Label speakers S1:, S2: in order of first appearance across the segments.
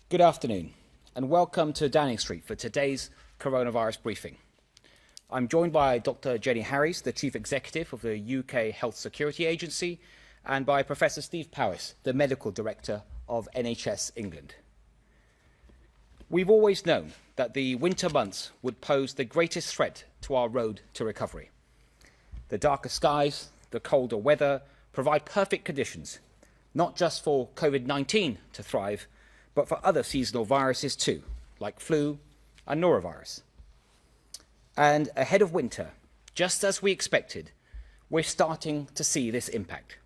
S1: Good afternoon and welcome to Downing Street for today's coronavirus briefing. I'm joined by Dr. Jenny Harries, the Chief Executive of the UK Health Security Agency, and by Professor Steve Powis, the Medical Director of NHS England. We've always known that the winter months would pose the greatest threat to our road to recovery. The darker skies, the colder weather provide perfect conditions, not just for COVID-19 to thrive, but for other seasonal viruses too, like flu and norovirus. And ahead of winter, just as we expected, we're starting to see this impact.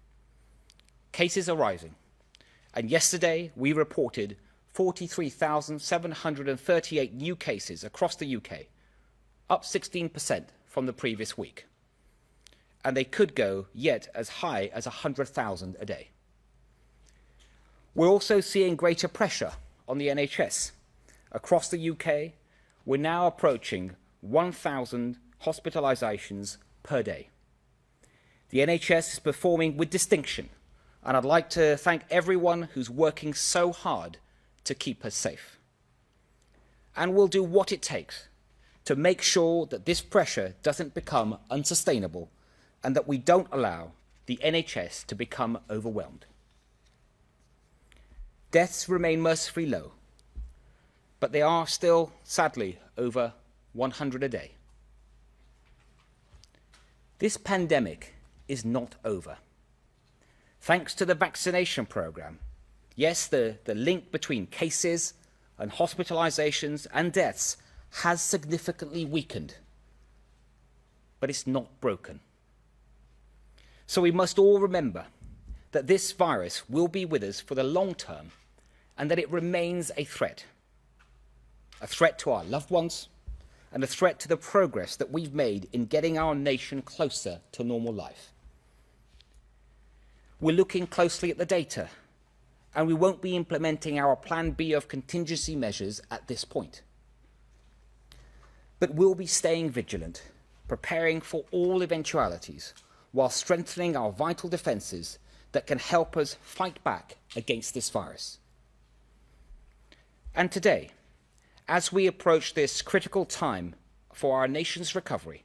S1: Cases are rising, and yesterday we reported 43,738 new cases across the UK, up 16% from the previous week. And they could go yet as high as 100,000 a day. We're also seeing greater pressure on the NHS. Across the UK, we're now approaching 1,000 hospitalisations per day. The NHS is performing with distinction, and I'd like to thank everyone who's working so hard to keep us safe. And we'll do what it takes to make sure that this pressure doesn't become unsustainable and that we don't allow the NHS to become overwhelmed. Deaths remain mercifully low, but they are still, sadly, over 100 a day. This pandemic is not over. Thanks to the vaccination programme, yes, the link between cases and hospitalisations and deaths has significantly weakened, but it's not broken. So we must all remember that this virus will be with us for the long term and that it remains a threat to our loved ones and a threat to the progress that we've made in getting our nation closer to normal life. We're looking closely at the data, and we won't be implementing our Plan B of contingency measures at this point. But we'll be staying vigilant, preparing for all eventualities, while strengthening our vital defences that can help us fight back against this virus. And today, as we approach this critical time for our nation's recovery,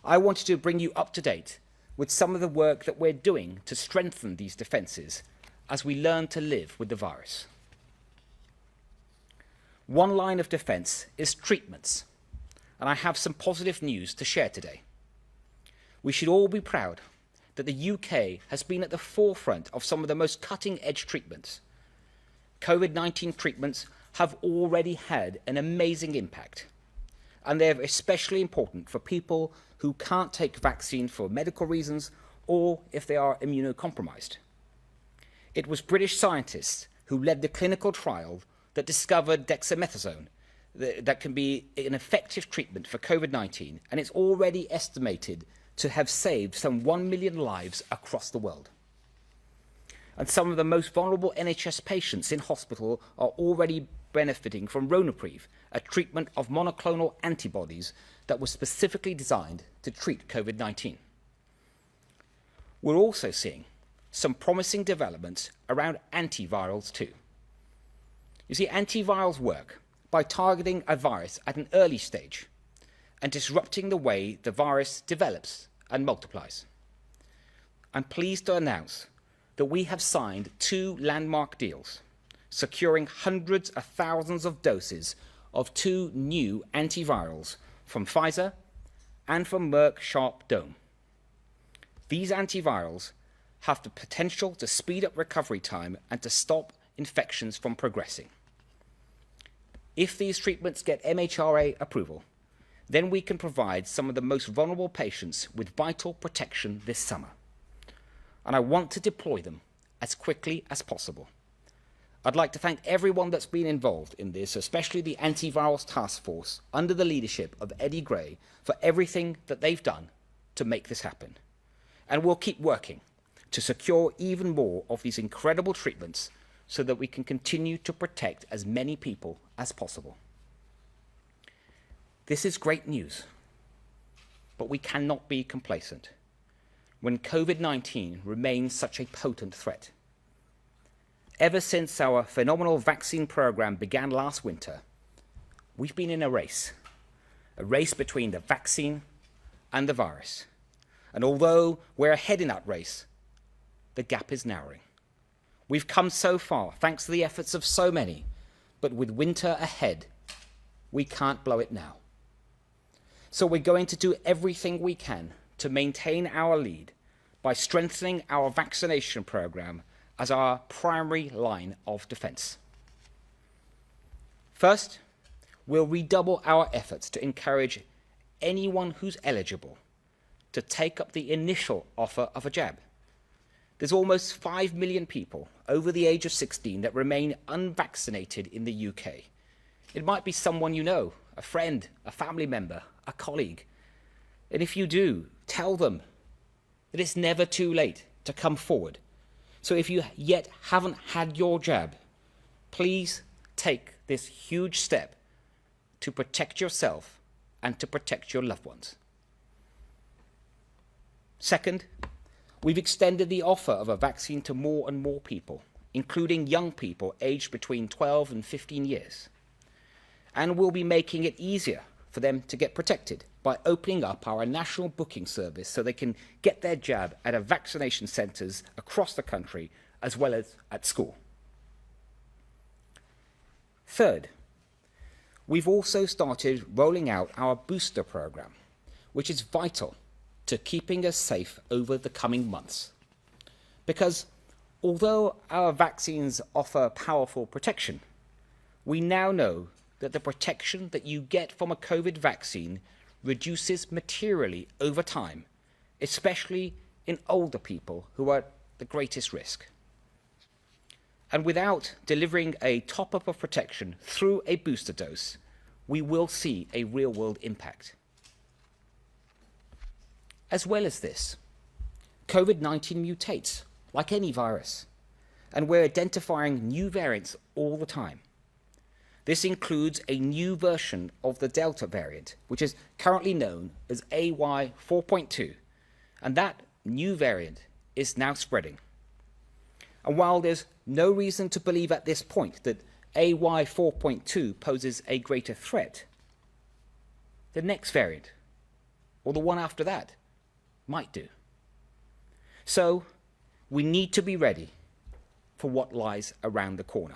S1: I wanted to bring you up to date with some of the work that we're doing to strengthen these defences as we learn to live with the virus. One line of defence is treatments, and I have some positive news to share today. We should all be proud that the UK has been at the forefront of some of the most cutting-edge treatments. COVID-19 treatments have already had an amazing impact, and they're especially important for people who can't take vaccine for medical reasons or if they are immunocompromised. It was British scientists who led the clinical trial that discovered dexamethasone that can be an effective treatment for COVID-19, and it's already estimated to have saved some 1 million lives across the world. And some of the most vulnerable NHS patients in hospital are already benefiting from Ronapreve, a treatment of monoclonal antibodies that was specifically designed to treat COVID-19. We're also seeing some promising developments around antivirals too. You see, antivirals work by targeting a virus at an early stage and disrupting the way the virus develops and multiplies. I'm pleased to announce that we have signed 2 landmark deals, securing hundreds of thousands of doses of 2 new antivirals from Pfizer and from Merck Sharp Dome. These antivirals have the potential to speed up recovery time and to stop infections from progressing. If these treatments get MHRA approval, then we can provide some of the most vulnerable patients with vital protection this summer. And I want to deploy them as quickly as possible. I'd like to thank everyone that's been involved in this, especially the Antivirals Task Force under the leadership of Eddie Gray, for everything that they've done to make this happen. And we'll keep working to secure even more of these incredible treatments so that we can continue to protect as many people as possible. This is great news, but we cannot be complacent when COVID-19 remains such a potent threat. ever since our phenomenal vaccine program began last winter, we've been in a race between the vaccine and the virus. And although we're ahead in that race, the gap is narrowing. We've come so far, thanks to the efforts of so many, but with winter ahead, we can't blow it now. So we're going to do everything we can to maintain our lead by strengthening our vaccination program as our primary line of defense. First, we'll redouble our efforts to encourage anyone who's eligible to take up the initial offer of a jab. There's almost 5 million people over the age of 16 that remain unvaccinated in the UK. It might be someone you know, a friend, a family member, a colleague. And if you do, tell them that it's never too late to come forward. So if you yet haven't had your jab, please take this huge step to protect yourself and to protect your loved ones. Second, we've extended the offer of a vaccine to more and more people, including young people aged between 12 and 15 years. And we'll be making it easier for them to get protected by opening up our national booking service so they can get their jab at our vaccination centres across the country as well as at school. Third, we've also started rolling out our booster programme, which is vital to keeping us safe over the coming months. Because although our vaccines offer powerful protection, we now know that the protection that you get from a COVID vaccine reduces materially over time, especially in older people who are at the greatest risk. And without delivering a top-up of protection through a booster dose, we will see a real-world impact. As well as this, COVID-19 mutates like any virus, and we're identifying new variants all the time. This includes a new version of the Delta variant, which is currently known as AY4.2, and that new variant is now spreading. And while there's no reason to believe at this point that AY4.2 poses a greater threat, the next variant, or the one after that, might do. So we need to be ready for what lies around the corner.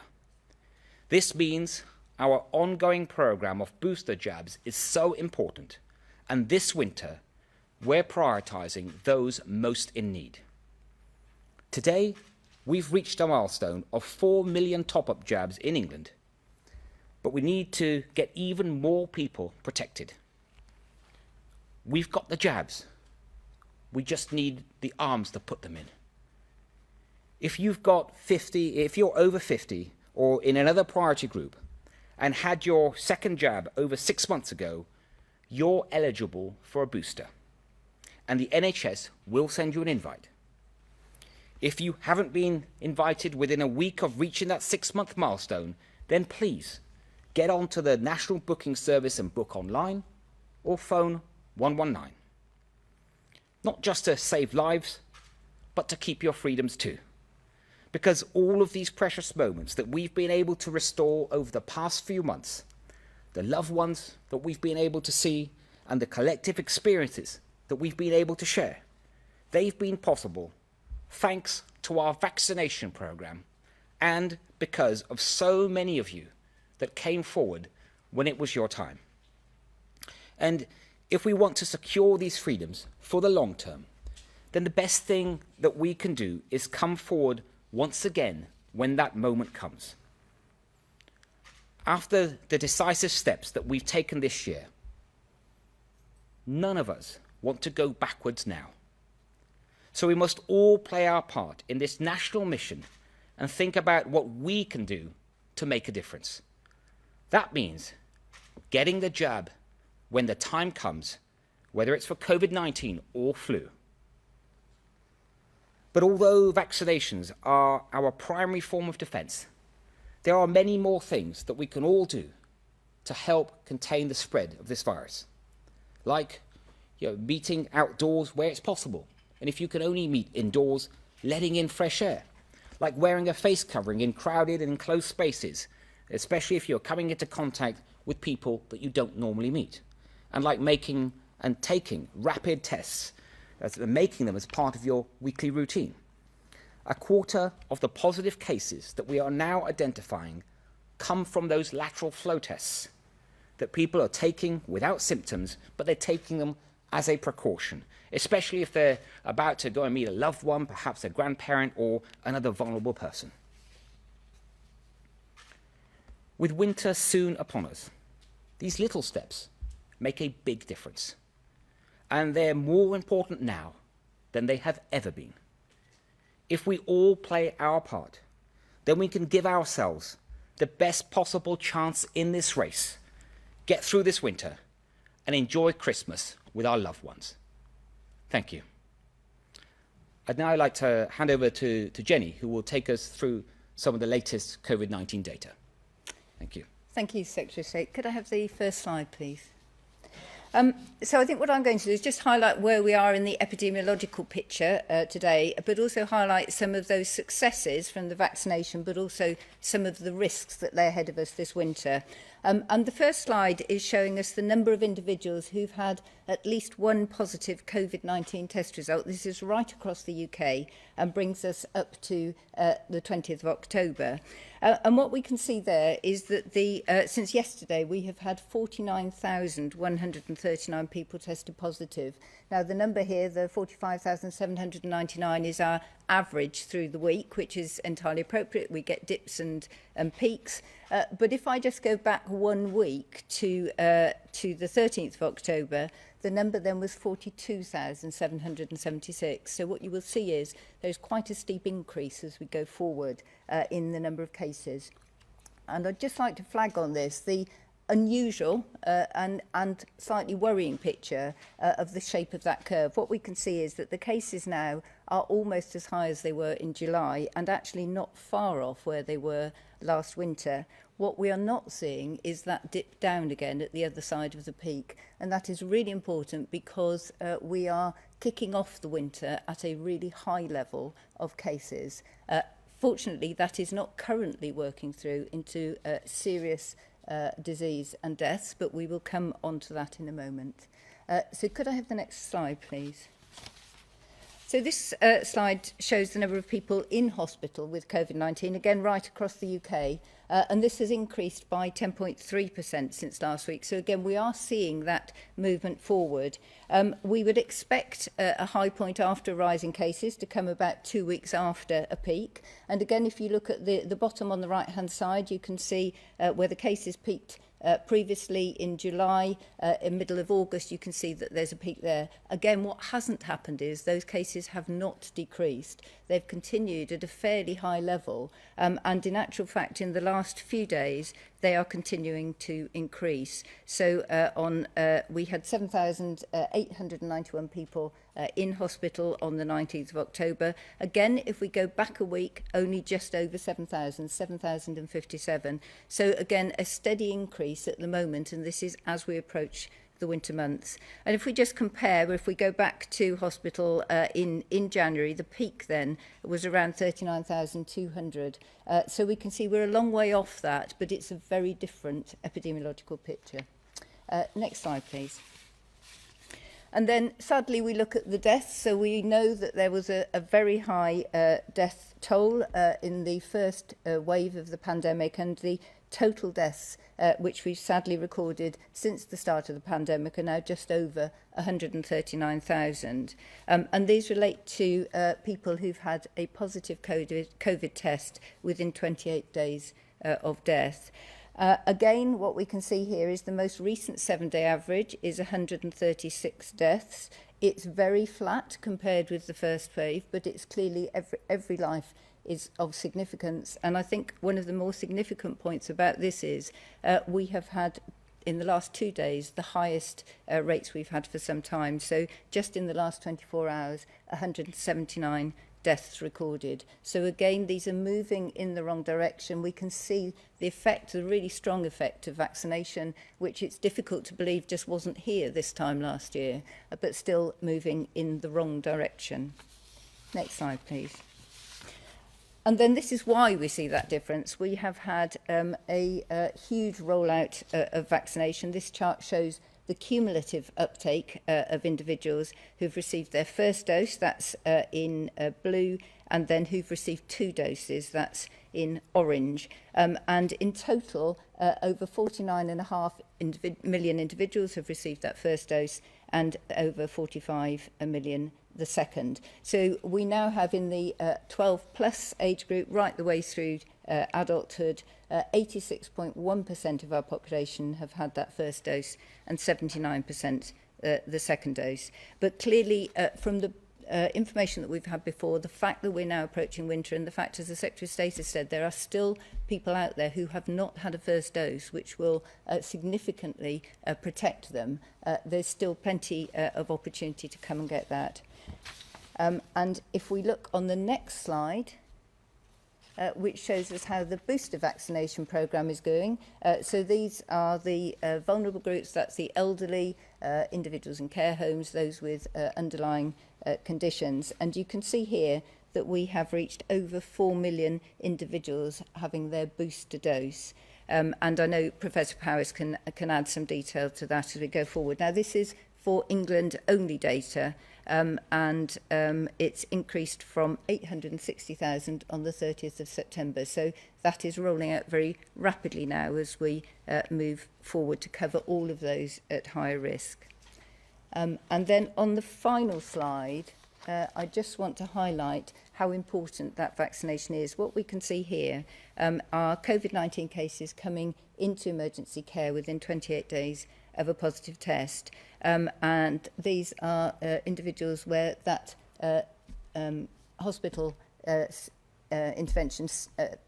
S1: This means our ongoing program of booster jabs is so important, and this winter we're prioritizing those most in need. Today, we've reached a milestone of 4 million top-up jabs in England, but we need to get even more people protected. We've got the jabs. We just need the arms to put them in. If you're over 50 or in another priority group and had your second jab over 6 months ago, you're eligible for a booster. And the NHS will send you an invite. If you haven't been invited within a week of reaching that 6-month milestone, then please get onto the National Booking Service and book online or phone 119. Not just to save lives, but to keep your freedoms too. Because all of these precious moments that we've been able to restore over the past few months, the loved ones that we've been able to see, and the collective experiences that we've been able to share, they've been possible thanks to our vaccination program and because of so many of you that came forward when it was your time. And if we want to secure these freedoms for the long term, then the best thing that we can do is come forward once again when that moment comes. After the decisive steps that we've taken this year, none of us want to go backwards now. So we must all play our part in this national mission and think about what we can do to make a difference. That means getting the jab when the time comes, whether it's for COVID-19 or flu. But although vaccinations are our primary form of defense, there are many more things that we can all do to help contain the spread of this virus. Like, meeting outdoors where it's possible. And if you can only meet indoors, letting in fresh air. like wearing a face covering in crowded and enclosed spaces, especially if you're coming into contact with people that you don't normally meet, and like making and taking rapid tests, making them as part of your weekly routine. A quarter of the positive cases that we are now identifying come from those lateral flow tests that people are taking without symptoms, but they're taking them as a precaution, especially if they're about to go and meet a loved one, perhaps a grandparent or another vulnerable person. With winter soon upon us, these little steps make a big difference, and they're more important now than they have ever been. If we all play our part, then we can give ourselves the best possible chance in this race, get through this winter, and enjoy Christmas with our loved ones. Thank you. I'd now like to hand over to Jenny, who will take us through some of the latest COVID-19 data. Thank you.
S2: Thank you, Secretary Sajid. Could I have the first slide, please? So I think what I'm going to do is just highlight where we are in the epidemiological picture today, but also highlight some of those successes from the vaccination, but also some of the risks that lay ahead of us this winter. And the first slide is showing us the number of individuals who've had at least one positive COVID-19 test result. This is right across the UK and brings us up to the 20th of October. And what we can see there is that since yesterday we have had 49,139 people tested positive. Now the number here, the 45,799, is our average through the week, which is entirely appropriate. We get dips and peaks. But if I just go back 1 week to the 13th of October, the number then was 42,776. So what you will see is there's quite a steep increase as we go forward in the number of cases. And I'd just like to flag on this the unusual and slightly worrying picture of the shape of that curve. What we can see is that the cases now are almost as high as they were in July and actually not far off where they were last winter. What we are not seeing is that dip down again at the other side of the peak, and that is really important because we are kicking off the winter at a really high level of cases. Fortunately, that is not currently working through into serious disease and deaths, but we will come on to that in a moment. So could I have the next slide, please? So this slide shows the number of people in hospital with COVID-19, again right across the UK, and this has increased by 10.3% since last week. So again, we are seeing that movement forward. We would expect a high point after rising cases to come about 2 weeks after a peak. And again, if you look at the bottom on the right-hand side, you can see where the cases peaked previously in July, in middle of August, you can see that there's a peak there. Again, what hasn't happened is those cases have not decreased. They've continued at a fairly high level, and in actual fact, in the last few days, they are continuing to increase. So we had 7,891 people in hospital on the 19th of October. Again, if we go back a week, only just over 7,057. So again, a steady increase at the moment, and this is as we approach the winter months. And if we just compare, if we go back to hospital in January, the peak then was around 39,200. So we can see we're a long way off that, but it's a very different epidemiological picture. Next slide, please. And then sadly we look at the deaths. So we know that there was a very high death toll in the first wave of the pandemic, and the total deaths which we've sadly recorded since the start of the pandemic are now just over 139,000. And these relate to people who've had a positive COVID test within 28 days of death. Again, what we can see here is the most recent 7-day average is 136 deaths. It's very flat compared with the first wave, but it's clearly every life is of significance. And I think one of the more significant points about this is we have had, in the last 2 days, the highest rates we've had for some time. So just in the last 24 hours, 179 deaths recorded. So again, these are moving in the wrong direction. We can see the effect, the really strong effect of vaccination, which it's difficult to believe just wasn't here this time last year, but still moving in the wrong direction. Next slide, please. And then this is why we see that difference. We have had a huge rollout of vaccination. This chart shows the cumulative uptake of individuals who've received their first dose, that's in blue, and then who've received 2 doses, that's in orange. And in total, over 49.5 million individuals have received that first dose, and over 45 million the second. So we now have in the 12 plus age group right the way through adulthood, 86.1% of our population have had that first dose and 79% the second dose. But clearly from the information that we've had before, the fact that we're now approaching winter and the fact, as the Secretary of State has said, there are still people out there who have not had a first dose, which will significantly protect them. There's still plenty of opportunity to come and get that. And if we look on the next slide, which shows us how the booster vaccination programme is going. So these are the vulnerable groups, that's the elderly, individuals in care homes, those with underlying conditions. And you can see here that we have reached over 4 million individuals having their booster dose. And I know Professor Powis can add some detail to that as we go forward. Now, this is for England only data, and it's increased from 860,000 on the 30th of September. So that is rolling out very rapidly now as we move forward to cover all of those at higher risk. And then on the final slide, I just want to highlight how important that vaccination is. What we can see here are COVID-19 cases coming into emergency care within 28 days of a positive test. And these are individuals where that hospital intervention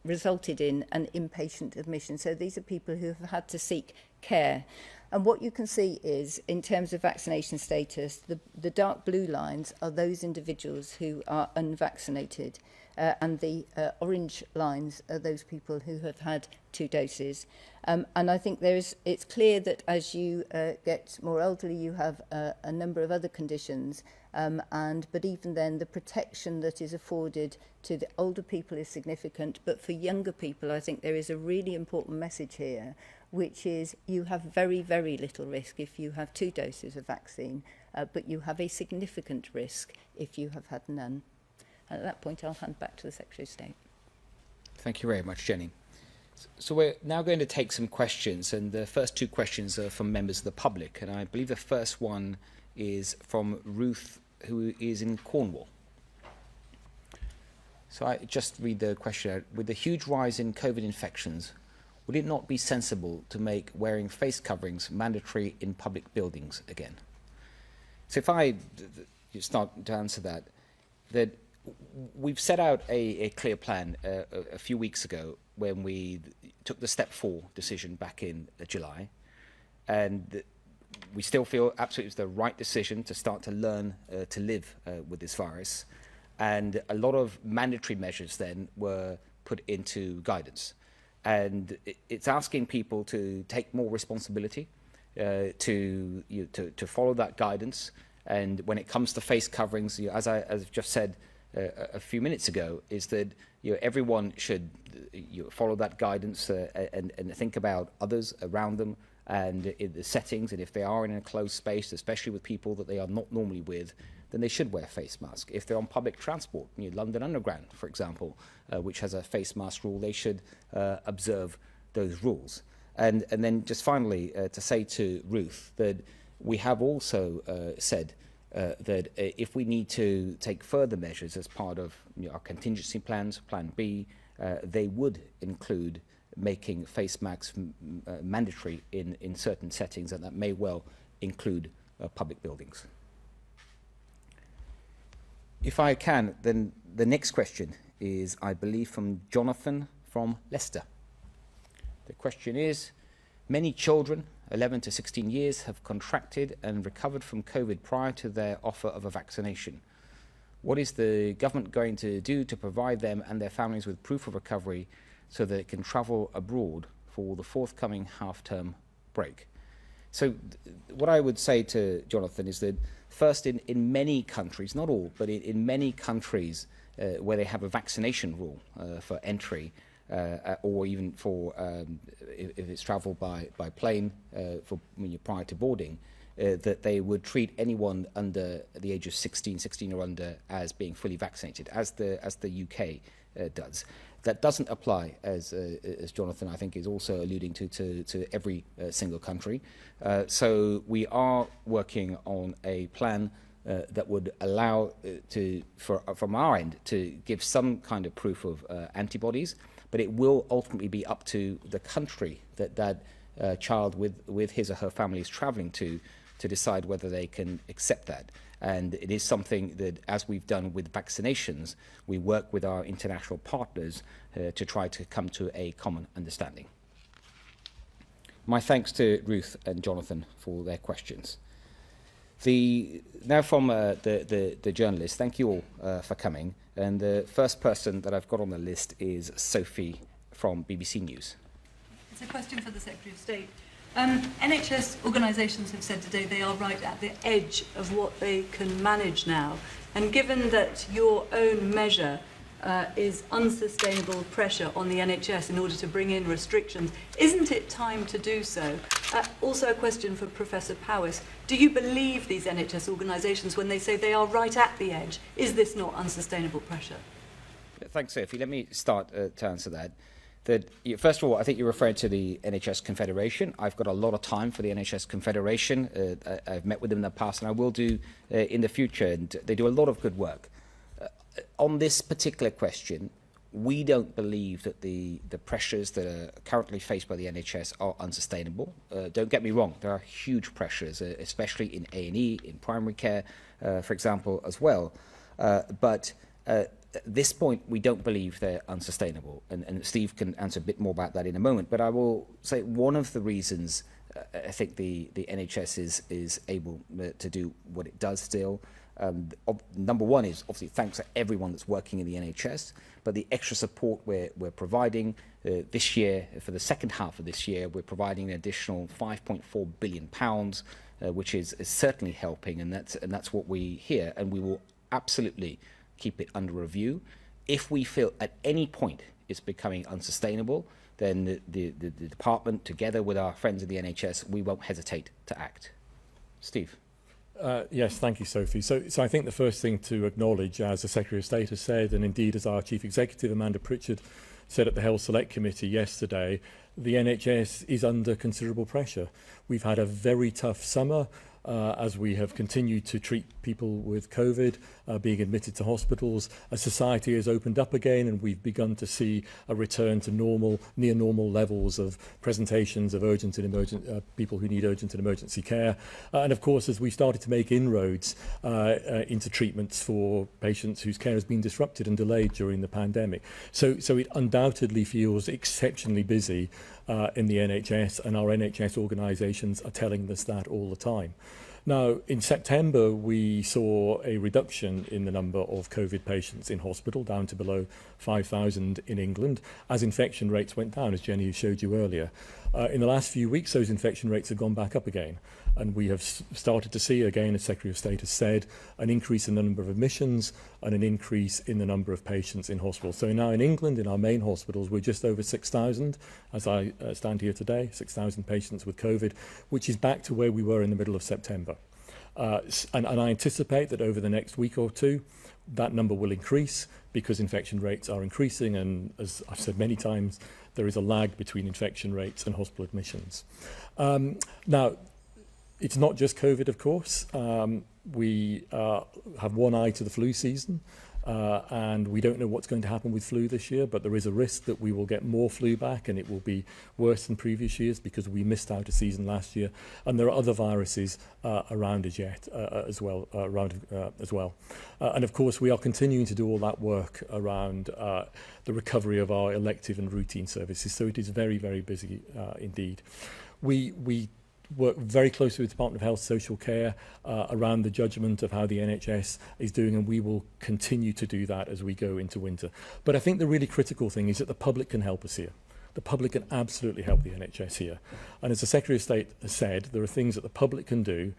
S2: resulted in an inpatient admission. So these are people who have had to seek care. And what you can see is, in terms of vaccination status, the dark blue lines are those individuals who are unvaccinated, and the orange lines are those people who have had 2 doses. And I think it's clear that as you get more elderly, you have a number of other conditions, but even then, the protection that is afforded to the older people is significant. But for younger people, I think there is a really important message here, which is you have very, very little risk if you have 2 doses of vaccine, but you have a significant risk if you have had none. And at that point, I'll hand back to the Secretary of State.
S1: Thank you very much, Jenny. So we're now going to take some questions, and the first 2 questions are from members of the public, and I believe the first one is from Ruth, who is in Cornwall. So I just read the question out. With the huge rise in COVID infections, would it not be sensible to make wearing face coverings mandatory in public buildings again? So if I start to answer that we've set out a clear plan a few weeks ago when we took the Step 4 decision back in July, and we still feel absolutely it's the right decision to start to learn to live with this virus, and a lot of mandatory measures then were put into guidance. And it's asking people to take more responsibility, to follow that guidance. And when it comes to face coverings, as I've just said a few minutes ago, is that everyone should follow that guidance and think about others around them and in the settings. And if they are in a closed space, especially with people that they are not normally with, then they should wear a face mask. If they're on public transport, London Underground, for example, which has a face mask rule, they should observe those rules. And then just finally, to say to Ruth that we have also said that if we need to take further measures as part of our contingency plans, Plan B, they would include making face masks mandatory in certain settings, and that may well include public buildings. If I can, then the next question is, I believe, from Jonathan from Leicester. The question is, many children 11 to 16 years have contracted and recovered from COVID prior to their offer of a vaccination. What is the government going to do to provide them and their families with proof of recovery so that they can travel abroad for the forthcoming half-term break? So what I would say to Jonathan is that first, in many countries, not all, but in many countries, where they have a vaccination rule for entry, or even for if it's travel by plane for when you're prior to boarding, that they would treat anyone under the age of 16 or under as being fully vaccinated, as the UK does. That doesn't apply, as Jonathan, I think, is also alluding to every single country. So we are working on a plan that would allow from our end to give some kind of proof of antibodies, but it will ultimately be up to the country that child with his or her family is travelling to decide whether they can accept that. And it is something that, as we've done with vaccinations, we work with our international partners to try to come to a common understanding. My thanks to Ruth and Jonathan for their questions. Now from the journalists, thank you all for coming. And the first person that I've got on the list is Sophie from BBC News.
S3: It's a question for the Secretary of State. NHS organisations have said today they are right at the edge of what they can manage now. And given that your own measure is unsustainable pressure on the NHS in order to bring in restrictions, isn't it time to do so? Also a question for Professor Powys. Do you believe these NHS organisations when they say they are right at the edge? Is this not unsustainable pressure?
S1: Thanks, Sophie. Let me start to answer that. First of all, I think you're referring to the NHS Confederation. I've got a lot of time for the NHS Confederation. I've met with them in the past, and I will do in the future. And they do a lot of good work. On this particular question, we don't believe that the pressures that are currently faced by the NHS are unsustainable. Don't get me wrong, there are huge pressures, especially in A&E, in primary care, for example, as well. But at this point, we don't believe they're unsustainable. And Steve can answer a bit more about that in a moment. But I will say one of the reasons I think the NHS is able to do what it does still. Number one is obviously thanks to everyone that's working in the NHS, but the extra support we're providing this year, for the second half of this year, we're providing an additional £5.4 billion, which is certainly helping, and that's what we hear, and we will absolutely keep it under review. If we feel at any point it's becoming unsustainable, then the department, together with our friends at the NHS, we won't hesitate to act. Steve.
S4: Yes, thank you, Sophie. So I think the first thing to acknowledge, as the Secretary of State has said, and indeed as our Chief Executive, Amanda Pritchard, said at the Health Select Committee yesterday, the NHS is under considerable pressure. We've had a very tough summer. As we have continued to treat people with COVID being admitted to hospitals, as society has opened up again and we've begun to see a return to near normal levels of presentations of urgent and emergent people who need urgent and emergency care. And of course, as we started to make inroads into treatments for patients whose care has been disrupted and delayed during the pandemic. So it undoubtedly feels exceptionally busy in the NHS, and our NHS organisations are telling us that all the time. Now, in September, we saw a reduction in the number of COVID patients in hospital, down to below 5,000 in England, as infection rates went down, as Jenny showed you earlier. In the last few weeks, those infection rates have gone back up again. And we have started to see, again, as Secretary of State has said, an increase in the number of admissions and an increase in the number of patients in hospital. So now in England, in our main hospitals, we're just over 6,000, as I stand here today, 6,000 patients with COVID, which is back to where we were in the middle of September. And I anticipate that over the next week or two, that number will increase because infection rates are increasing. And as I've said many times, there is a lag between infection rates and hospital admissions. Now, it's not just COVID, of course. We have one eye to the flu season, and we don't know what's going to happen with flu this year, but there is a risk that we will get more flu back and it will be worse than previous years because we missed out a season last year. And there are other viruses around as yet as well. And of course, we are continuing to do all that work around the recovery of our elective and routine services. So it is very, very busy indeed. We work very closely with the Department of Health Social Care around the judgment of how the NHS is doing, and we will continue to do that as we go into winter. But I think the really critical thing is that the public can help us here. The public can absolutely help the NHS here. And as the Secretary of State has said, there are things that the public can do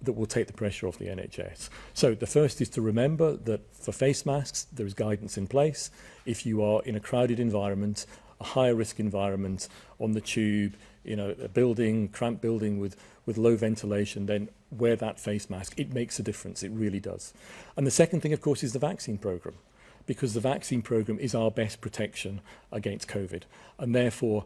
S4: that will take the pressure off the NHS. So the first is to remember that for face masks, there is guidance in place. If you are in a crowded environment, a higher risk environment, on the tube, a building, cramped building with low ventilation, then wear that face mask. It makes a difference, it really does. And the second thing, of course, is the vaccine programme, because the vaccine programme is our best protection against COVID. And therefore,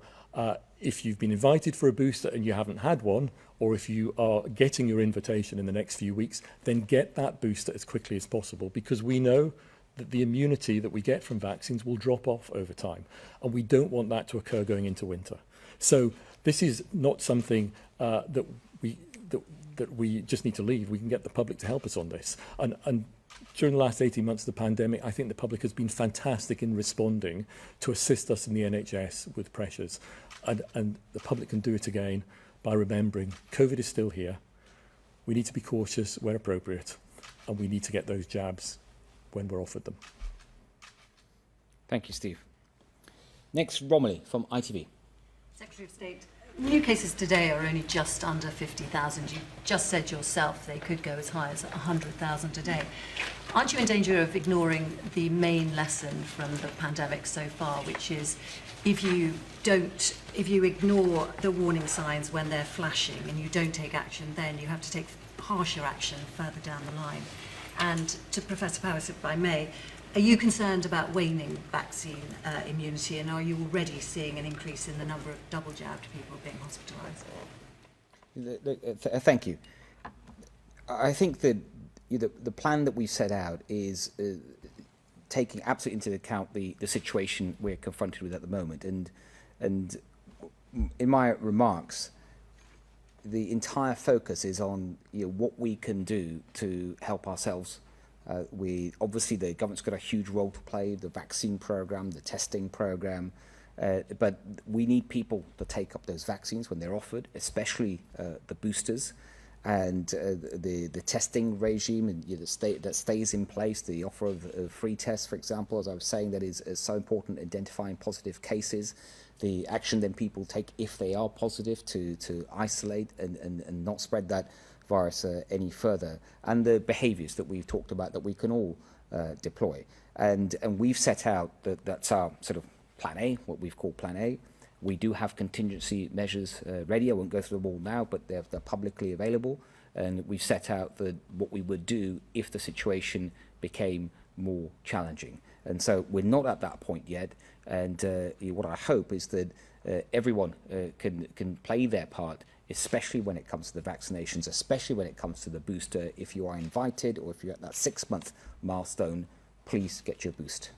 S4: if you've been invited for a booster and you haven't had one, or if you are getting your invitation in the next few weeks, then get that booster as quickly as possible, because we know that the immunity that we get from vaccines will drop off over time. And we don't want that to occur going into winter. So this is not something that we just need to leave. We can get the public to help us on this. And during the last 18 months of the pandemic, I think the public has been fantastic in responding to assist us in the NHS with pressures. And the public can do it again by remembering COVID is still here. We need to be cautious where appropriate, and we need to get those jabs when we're offered them.
S1: Thank you, Steve. Next, Romilly from ITV.
S5: Secretary of State, new cases today are only just under 50,000. You just said yourself they could go as high as 100,000 a day. Aren't you in danger of ignoring the main lesson from the pandemic so far, which is if you ignore the warning signs when they're flashing and you don't take action, then you have to take harsher action further down the line? And to Professor Powis, if I may, are you concerned about waning vaccine immunity, and are you already seeing an increase in the number of double-jabbed people being hospitalised?
S1: Thank you. I think that the plan that we set out is taking absolutely into account the situation we're confronted with at the moment. And in my remarks, the entire focus is on what we can do to help ourselves. Obviously the government's got a huge role to play, the vaccine program, the testing program, but we need people to take up those vaccines when they're offered, especially the boosters, and the testing regime and that stays in place, the offer of free tests, for example, as I was saying, that is so important, identifying positive cases, the action then people take if they are positive to isolate and not spread that virus any further, and the behaviours that we've talked about that we can all deploy. And we've set out that's our sort of plan A, what we've called plan A. We do have contingency measures ready. I won't go through them all now, but they're publicly available. And we've set out what we would do if the situation became more challenging. And so we're not at that point yet. And what I hope is that everyone can play their part, especially when it comes to the vaccinations, especially when it comes to the booster. If you are invited or if you're at that 6-month milestone, please get your boost.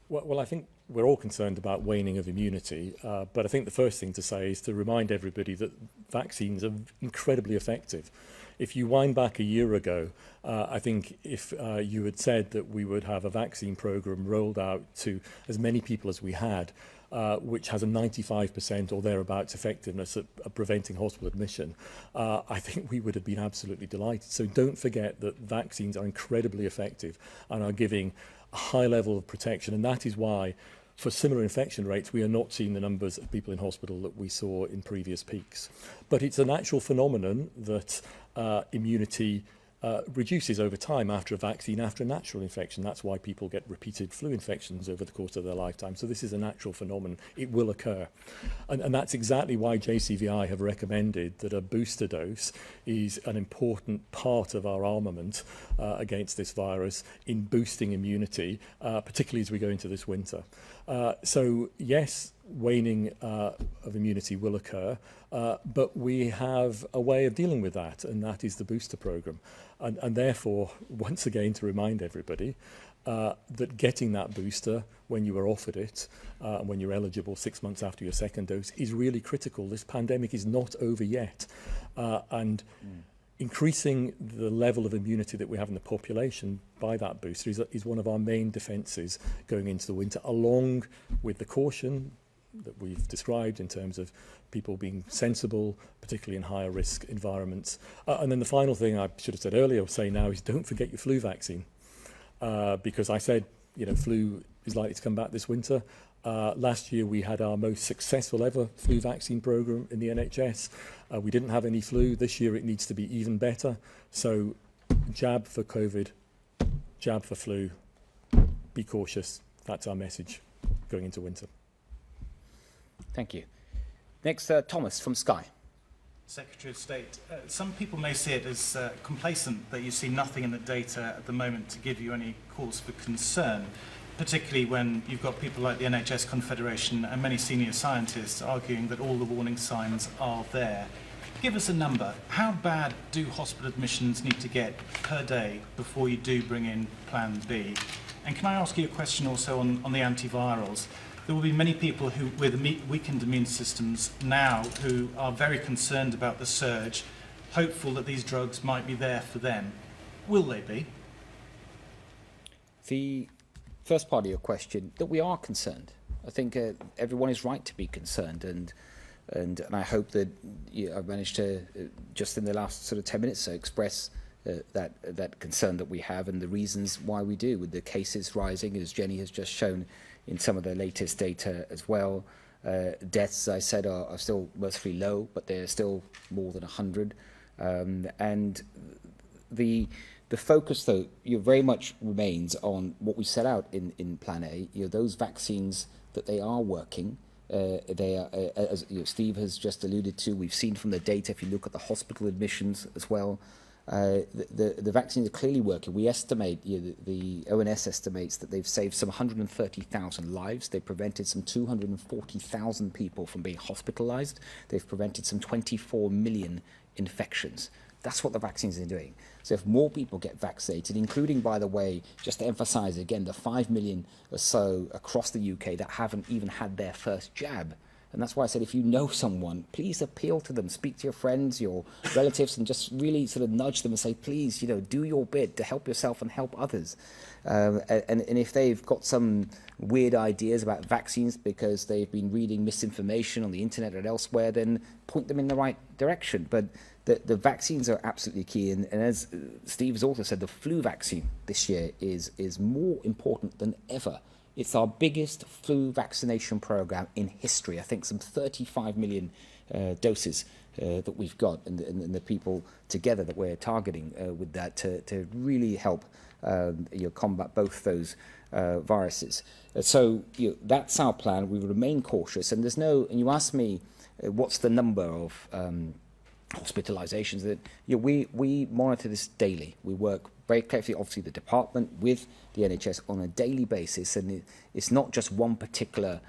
S4: Well, I think we're all concerned about waning of immunity, but I think the first thing to say is to remind everybody that vaccines are incredibly effective. If you wind back a year ago, I think if you had said that we would have a vaccine program rolled out to as many people as we had, which has a 95% or thereabouts effectiveness at preventing hospital admission, I think we would have been absolutely delighted. So don't forget that vaccines are incredibly effective and are giving a high level of protection, and that is why for similar infection rates we are not seeing the numbers of people in hospital that we saw in previous peaks. But it's a natural phenomenon that immunity reduces over time after a vaccine, after a natural infection. That's why people get repeated flu infections over the course of their lifetime. So this is a natural phenomenon. It will occur. And that's exactly why JCVI have recommended that a booster dose is an important part of our armament against this virus in boosting immunity, particularly as we go into this winter. So yes, waning of immunity will occur, but we have a way of dealing with that, and that is the booster program. And therefore, once again, to remind everybody that getting that booster when you are offered it, when you're eligible 6 months after your second dose, is really critical. This pandemic is not over yet. Increasing the level of immunity that we have in the population by that booster is one of our main defences going into the winter, along with the caution that we've described in terms of people being sensible, particularly in higher risk environments. And then the final thing I should have said earlier, I'll say now, is don't forget your flu vaccine. Because I said, flu is likely to come back this winter. Last year we had our most successful ever flu vaccine programme in the NHS. We didn't have any flu. This year it needs to be even better. So jab for COVID, jab for flu, be cautious. That's our message going into winter.
S1: Thank you. Next, Thomas from Sky.
S6: Secretary of State, some people may see it as complacent that you see nothing in the data at the moment to give you any cause for concern, particularly when you've got people like the NHS Confederation and many senior scientists arguing that all the warning signs are there. Give us a number. How bad do hospital admissions need to get per day before you do bring in Plan B? And can I ask you a question also on the antivirals? There will be many people who, with weakened immune systems now, who are very concerned about the surge, hopeful that these drugs might be there for them. Will they be?
S1: The first part of your question, that we are concerned. I think everyone is right to be concerned, and I hope that I've managed to, just in the last sort of 10 minutes, express that concern that we have and the reasons why we do, with the cases rising, as Jenny has just shown in some of the latest data as well. Deaths, as I said, are still mostly low, but they're still more than 100. And the focus, though, very much remains on what we set out in Plan A. Those vaccines that they are working. They are, as Steve has just alluded to, we've seen from the data, if you look at the hospital admissions as well, the vaccines are clearly working. We estimate, the ONS estimates that they've saved some 130,000 lives. They've prevented some 240,000 people from being hospitalized. They've prevented some 24 million infections. That's what the vaccines are doing. So if more people get vaccinated, including, by the way, just to emphasize again, the 5 million or so across the UK that haven't even had their first jab. And that's why I said, if you know someone, please appeal to them, speak to your friends, your relatives, and just really sort of nudge them and say, please, do your bit to help yourself and help others. And if they've got some weird ideas about vaccines because they've been reading misinformation on the internet or elsewhere, then point them in the right direction. But the vaccines are absolutely key. And as Steve has also said, the flu vaccine this year is more important than ever. It's our biggest flu vaccination program in history. I think some 35 million doses that we've got, and the people together that we're targeting with that to really help combat both those viruses. So that's our plan. We remain cautious, and and you asked me what's the number of hospitalizations that we monitor this daily. We work very closely, obviously, the department with the NHS on a daily basis, and it's not just one particular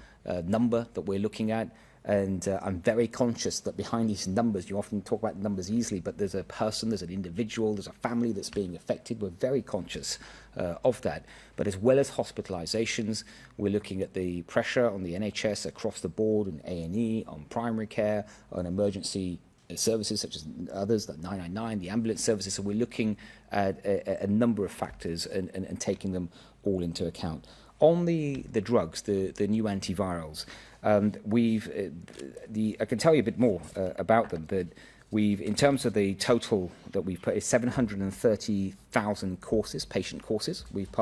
S1: number that we're looking at. And I'm very conscious that behind these numbers, you often talk about numbers easily, but there's a person, there's an individual, there's a family that's being affected. We're very conscious of that. But as well as hospitalizations, we're looking at the pressure on the NHS across the board, on A&E, on primary care, on emergency services such as others, like 999, the ambulance services. So we're looking at a number of factors and taking them all into account. On the drugs, the new antivirals, I can tell you a bit more about them, but in terms of the total that we've put, is 730,000 courses, patient courses we've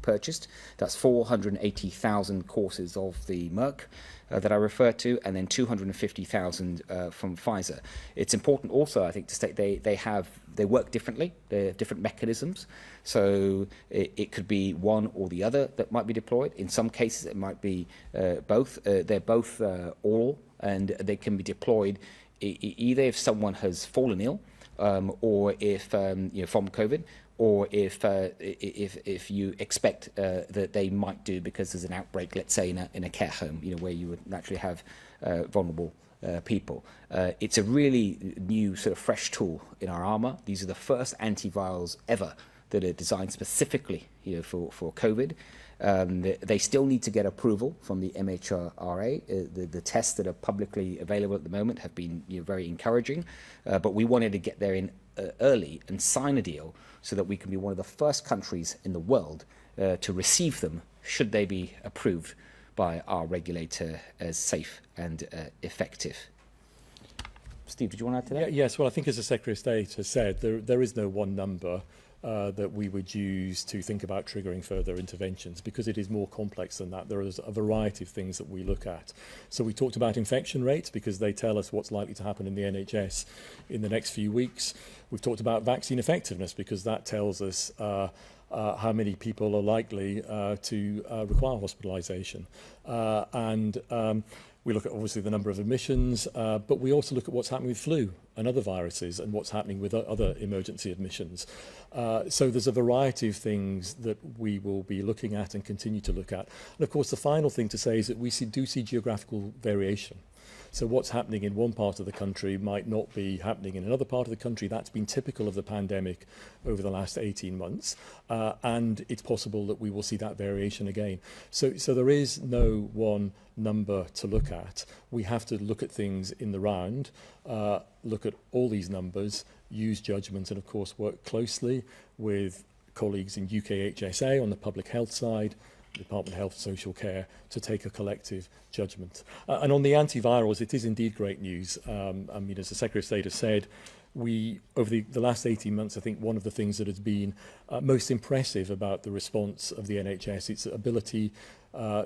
S1: purchased. That's 480,000 courses of the Merck that I referred to, and then 250,000 from Pfizer. It's important also, I think, to state they work differently. They're different mechanisms. So it could be one or the other that might be deployed. In some cases, it might be both. They're both oral, and they can be deployed either if someone has fallen ill, or if from COVID, or if you expect that they might do because there's an outbreak, let's say in a care home, where you would naturally have vulnerable people. It's a really new sort of fresh tool in our armour. These are the first antivirals ever that are designed specifically for COVID. They still need to get approval from the MHRA. The tests that are publicly available at the moment have been very encouraging, but we wanted to get there in early and sign a deal so that we can be one of the first countries in the world to receive them should they be approved by our regulator as safe and effective. Steve, did you want to add to that?
S4: Yes, well, I think as the Secretary of State has said, there is no one number that we would use to think about triggering further interventions, because it is more complex than that. There is a variety of things that we look at. So we talked about infection rates, because they tell us what's likely to happen in the NHS in the next few weeks. We've talked about vaccine effectiveness, because that tells us how many people are likely to require hospitalisation. We look at, obviously, the number of admissions, but we also look at what's happening with flu and other viruses and what's happening with other emergency admissions. So there's a variety of things that we will be looking at and continue to look at. And, of course, the final thing to say is that we do see geographical variation. So what's happening in one part of the country might not be happening in another part of the country. That's been typical of the pandemic over the last 18 months. And it's possible that we will see that variation again. So there is no one number to look at. We have to look at things in the round, look at all these numbers, use judgment, and, of course, work closely with colleagues in UKHSA on the public health side, Department of Health and Social Care, to take a collective judgment. And on the antivirals, it is indeed great news. I mean, as the Secretary of State has said, over the last 18 months, I think one of the things that has been most impressive about the response of the NHS, its ability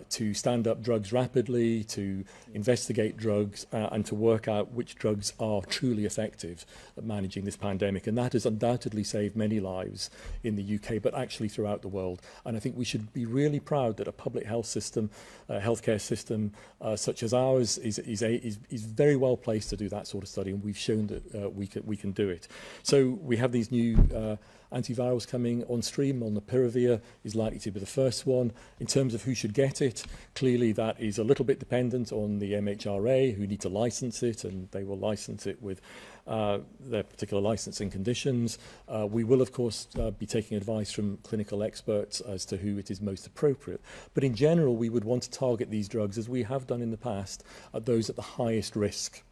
S4: to stand up drugs rapidly, to investigate drugs, and to work out which drugs are truly effective at managing this pandemic. And that has undoubtedly saved many lives in the UK, but actually throughout the world. And I think we should be really proud that a public health system, healthcare system such as ours is very well placed to do that sort of study, and we've shown that we can do it. So we have these new antivirals coming on stream. Molnupiravir is likely to be the first one. In terms of who should get it, clearly that is a little bit dependent on the MHRA, who need to license it, and they will license it with their particular licensing conditions. We will, of course, be taking advice from clinical experts as to who it is most appropriate. But in general, we would want to target these drugs, as we have done in the past, at those at the highest risk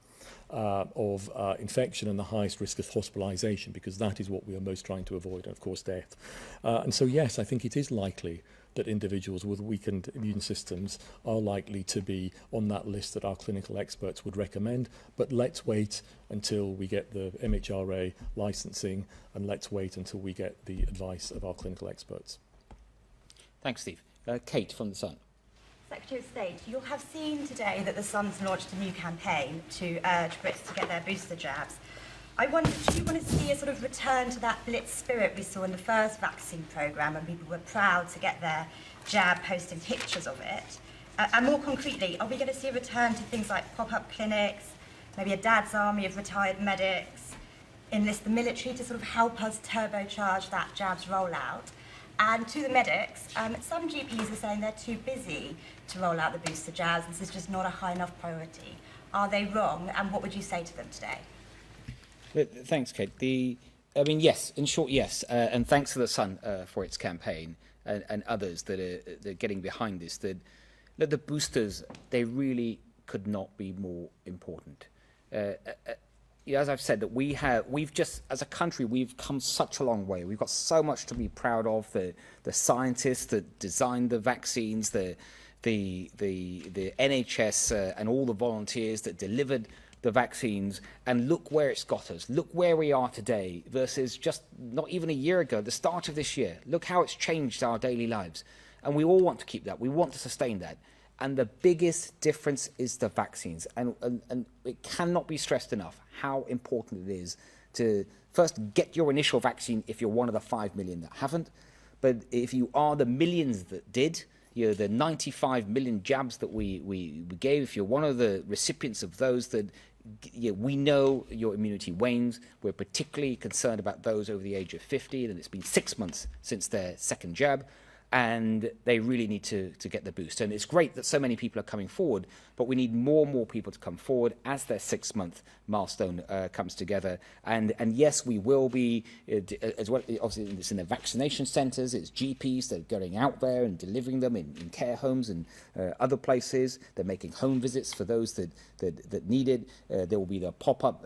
S4: of infection and the highest risk of hospitalisation, because that is what we are most trying to avoid, and of course death. And so yes, I think it is likely that individuals with weakened immune systems are likely to be on that list that our clinical experts would recommend. But let's wait until we get the MHRA licensing, and let's wait until we get the advice of our clinical experts.
S1: Thanks, Steve. Kate from The Sun.
S7: Secretary of State, you'll have seen today that the Sun's launched a new campaign to urge Brits to get their booster jabs. I wondered, do you want to see a sort of return to that blitz spirit we saw in the first vaccine programme, when people were proud to get their jab, posting pictures of it? And more concretely, are we going to see a return to things like pop-up clinics, maybe a dad's army of retired medics, enlist the military to sort of help us turbocharge that jabs rollout? And to the medics, some GPs are saying they're too busy to roll out the booster jabs. This is just not a high enough priority. Are they wrong? And what would you say to them today?
S1: Thanks, Kate. I mean, yes, in short, yes. And thanks to The Sun for its campaign, and others that are getting behind this, that the boosters, they really could not be more important. As I've said, that we've just, as a country, we've come such a long way. We've got so much to be proud of. The scientists that designed the vaccines, the NHS and all the volunteers that delivered the vaccines, and look where it's got us. Look where we are today versus just not even a year ago, the start of this year. Look how it's changed our daily lives. And we all want to keep that. We want to sustain that. And the biggest difference is the vaccines. And it cannot be stressed enough how important it is to first get your initial vaccine if you're one of the 5 million that haven't. But if you are the millions that did, you know, the 95 million jabs that we gave, if you're one of the recipients of those, that we know your immunity wanes. We're particularly concerned about those over the age of 50, and it's been 6 months since their second jab. And they really need to get the boost. And it's great that so many people are coming forward, but we need more and more people to come forward as their 6-month milestone comes together. And yes, we will be, as well, obviously it's in the vaccination centres, it's GPs that are going out there and delivering them in care homes and other places. They're making home visits for those that need it. There will be the pop-up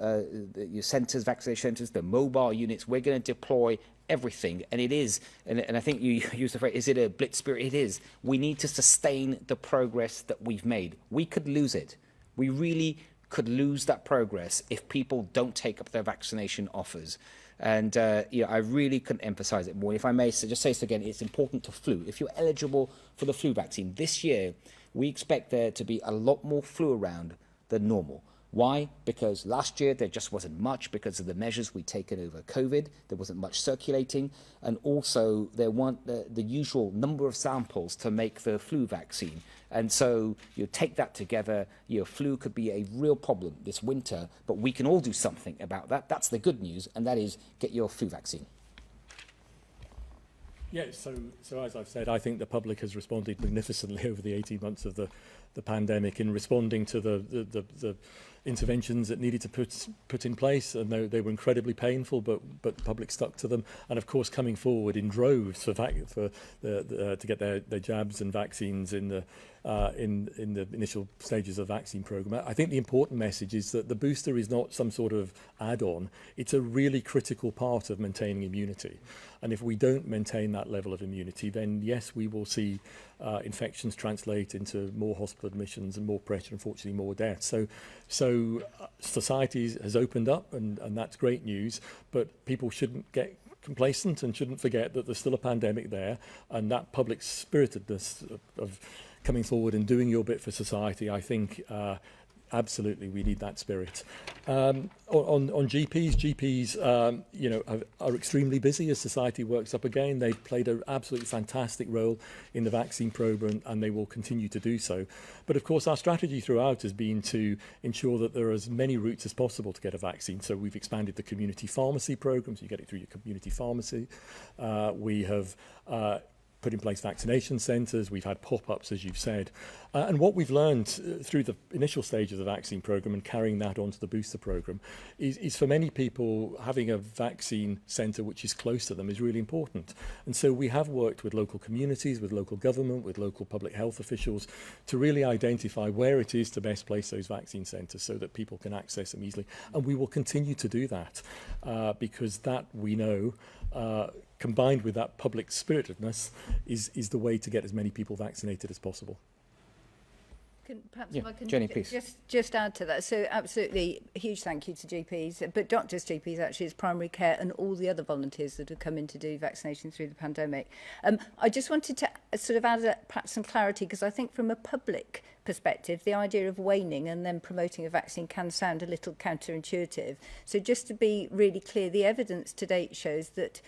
S1: centres, vaccination centres, the mobile units. We're going to deploy everything, and it is, and I think you used the phrase, is it a blitz spirit? It is. We need to sustain the progress that we've made. We could lose it. We really could lose that progress if people don't take up their vaccination offers. And I really couldn't emphasize it more. If I may just say this again, it's important to flu. If you're eligible for the flu vaccine this year, we expect there to be a lot more flu around than normal. Why? Because last year there just wasn't much because of the measures we'd taken over COVID. There wasn't much circulating, and also there weren't the usual number of samples to make the flu vaccine. And so you take that together, flu could be a real problem this winter, but we can all do something about that. That's the good news, and that is get your flu vaccine.
S4: Yeah, so as I've said, I think the public has responded magnificently over the 18 months of the pandemic in responding to the interventions that needed to put in place, and they were incredibly painful, but the public stuck to them. And of course, coming forward in droves to get their jabs and vaccines in the initial stages of the vaccine program. I think the important message is that the booster is not some sort of add-on. It's a really critical part of maintaining immunity. And if we don't maintain that level of immunity, then yes, we will see infections translate into more hospital admissions and more pressure, unfortunately more deaths. So society has opened up, and that's great news, but people shouldn't get complacent and shouldn't forget that there's still a pandemic there, and that public spiritedness of coming forward and doing your bit for society, I think absolutely we need that spirit. On GPs are extremely busy as society works up again. They've played an absolutely fantastic role in the vaccine programme, and they will continue to do so. But of course our strategy throughout has been to ensure that there are as many routes as possible to get a vaccine. So we've expanded the community pharmacy programme, so you get it through your community pharmacy. We have put in place vaccination centres, we've had pop-ups, as you've said. And what we've learned through the initial stage of the vaccine programme and carrying that onto the booster programme is for many people, having a vaccine centre which is close to them is really important. And so we have worked with local communities, with local government, with local public health officials to really identify where it is to best place those vaccine centres so that people can access them easily. And we will continue to do that because that, we know, combined with that public spiritedness is the way to get as many people vaccinated as possible.
S2: Perhaps
S1: Yeah,
S2: if I can
S1: Jenny, please.
S2: just add to that. So absolutely a huge thank you to GPs, but not just GPs actually, it's primary care and all the other volunteers that have come in to do vaccination through the pandemic. I just wanted to sort of add perhaps some clarity, because I think from a public perspective, the idea of waning and then promoting a vaccine can sound a little counterintuitive. So just to be really clear, the evidence to date shows that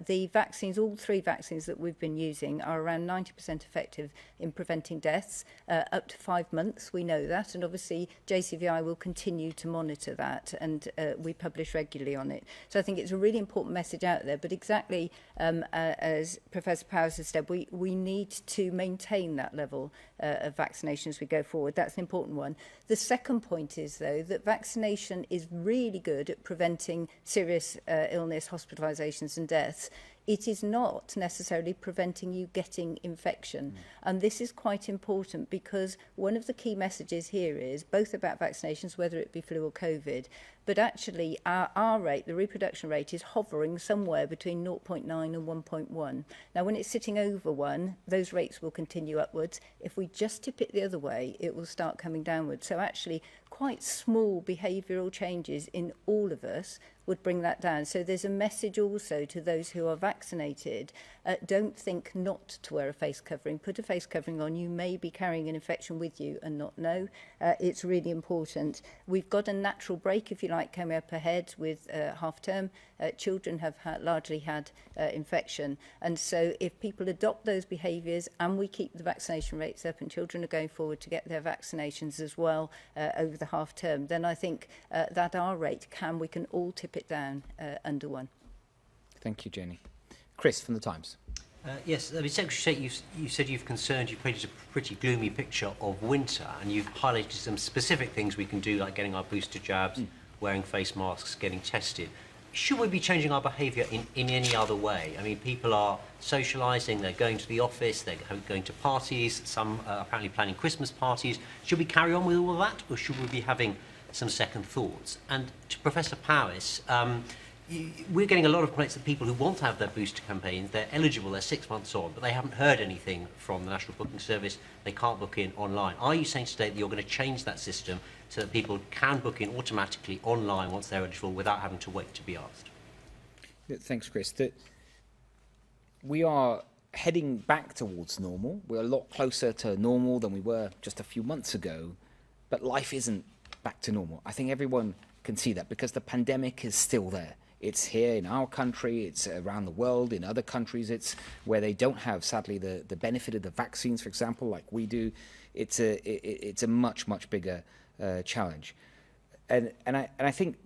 S2: the vaccines, all three vaccines that we've been using, are around 90% effective in preventing deaths, up to 5 months, we know that, and obviously JCVI will continue to monitor that, and we publish regularly on it. So I think it's a really important message out there, but exactly as Professor Powers has said, we need to maintain that level of vaccination as we go forward. That's an important one. The second point is, though, that vaccination is really good at preventing serious illness, hospitalisations and deaths. It is not necessarily preventing you getting infection. And this is quite important, because one of the key messages here is both about vaccinations, whether it be flu or COVID, but actually our rate, the reproduction rate, is hovering somewhere between 0.9 and 1.1. Now, when it's sitting over 1, those rates will continue upwards. If we just tip it the other way, it will start coming downwards. So actually, quite small behavioural changes in all of us would bring that down. So there's a message also to those who are vaccinated. Don't think not to wear a face covering. Put a face covering on. You may be carrying an infection with you and not know. It's really important. We've got a natural break, if you like, coming up ahead with half term. Children have largely had infection. And so if people adopt those behaviours and we keep the vaccination rates up and children are going forward to get their vaccinations as well over the half term, then I think that our rate we can all tip it down under 1.
S1: Thank you, Jenny. Chris from the Times.
S8: Yes, I mean, Secretary of State, you said you've painted a pretty gloomy picture of winter, and you've highlighted some specific things we can do, like getting our booster jabs, wearing face masks, getting tested. Should we be changing our behaviour in any other way? I mean, people are socialising, they're going to the office, they're going to parties, some are apparently planning Christmas parties. Should we carry on with all of that, or should we be having some second thoughts? And to Professor Powys, we're getting a lot of complaints that people who want to have their booster campaigns, they're eligible, they're 6 months on, but they haven't heard anything from the National Booking Service. They can't book in online. Are you saying today that you're going to change that system so that people can book in automatically online once they're eligible without having to wait to be asked?
S1: Thanks, Chris. We are heading back towards normal. We're a lot closer to normal than we were just a few months ago, but life isn't back to normal. I think everyone can see that because the pandemic is still there. It's here in our country, it's around the world, in other countries, it's where they don't have, sadly, the benefit of the vaccines, for example, like we do. It's a much, much bigger challenge. And I think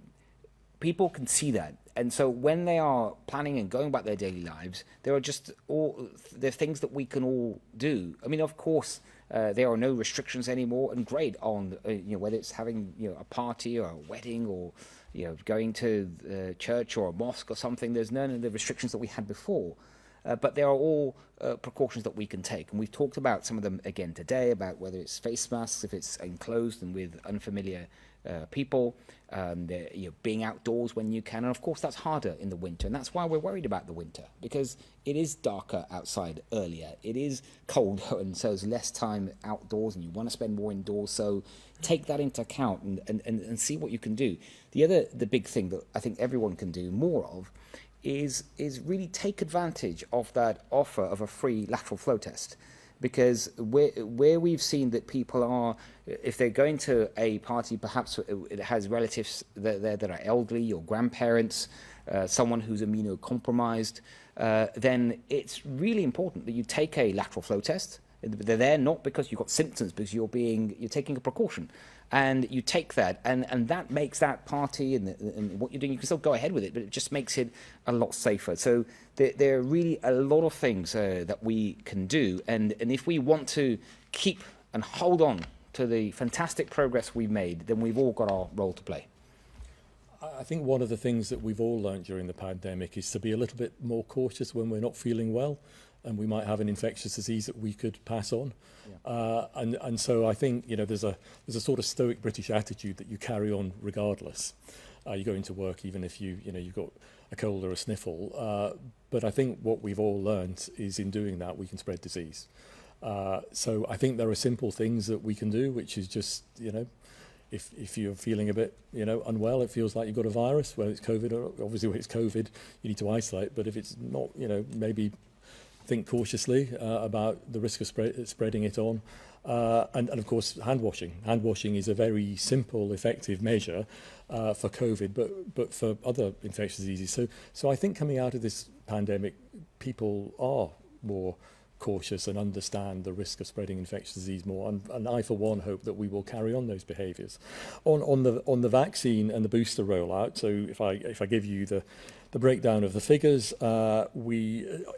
S1: people can see that. And so when they are planning and going about their daily lives, there are things that we can all do. I mean, of course, there are no restrictions anymore, and great on whether it's having a party or a wedding or going to church or a mosque or something. There's none of the restrictions that we had before, but there are all precautions that we can take, and we've talked about some of them again today, about whether it's face masks if it's enclosed and with unfamiliar people, being outdoors when you can, and of course that's harder in the winter, and that's why we're worried about the winter, because it is darker outside earlier, it is colder, and so there's less time outdoors and you want to spend more indoors. So take that into account and see what you can do. The big thing that I think everyone can do more of is really take advantage of that offer of a free lateral flow test. Because where we've seen that people are, if they're going to a party, perhaps it has relatives that are elderly, your grandparents, someone who's immunocompromised, then it's really important that you take a lateral flow test. They're there not because you've got symptoms, because you're taking a precaution. And you take that, and that makes that party and what you're doing, you can still go ahead with it, but it just makes it a lot safer. So there are really a lot of things that we can do. And if we want to keep and hold on to the fantastic progress we've made, then we've all got our role to play.
S4: I think one of the things that we've all learned during the pandemic is to be a little bit more cautious when we're not feeling well, and we might have an infectious disease that we could pass on. Yeah. And so I think there's a sort of stoic British attitude that you carry on regardless. You go into work even if you've got a cold or a sniffle. But I think what we've all learned is in doing that we can spread disease. So I think there are simple things that we can do, which is just if you're feeling a bit unwell, it feels like you've got a virus, whether it's COVID or obviously when it's COVID you need to isolate. But if it's not, maybe think cautiously about the risk of spreading it on. And of course, hand washing. Hand washing is a very simple, effective measure for COVID, but for other infectious diseases. So I think coming out of this pandemic, people are more cautious and understand the risk of spreading infectious disease more. And I, for one, hope that we will carry on those behaviours. On the vaccine and the booster rollout, so if I give you the breakdown of the figures,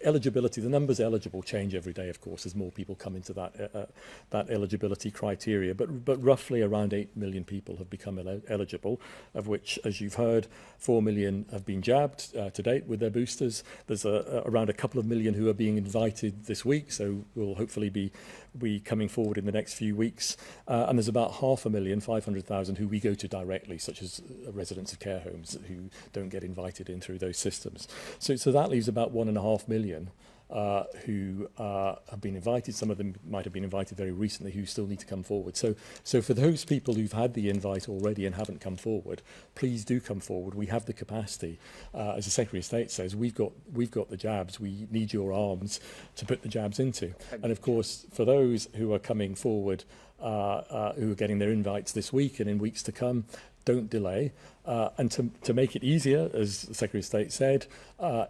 S4: eligibility, the numbers eligible change every day, of course, as more people come into that eligibility criteria, but roughly around 8 million people have become eligible, of which, as you've heard, 4 million have been jabbed to date with their boosters. There's around a couple of million who are being invited this week, so we'll hopefully be coming forward in the next few weeks, and there's about 500,000, 500,000 who we go to directly, such as residents of care homes who don't get invited in through those systems. So that leaves about 1.5 million who have been invited. Some of them might have been invited very recently who still need to come forward. So for those people who've had the invite already and haven't come forward, please do come forward. We have the capacity. As the Secretary of State says, we've got the jabs. We need your arms to put the jabs into. And of course, for those who are coming forward, who are getting their invites this week and in weeks to come, don't delay. And to make it easier, as the Secretary of State said,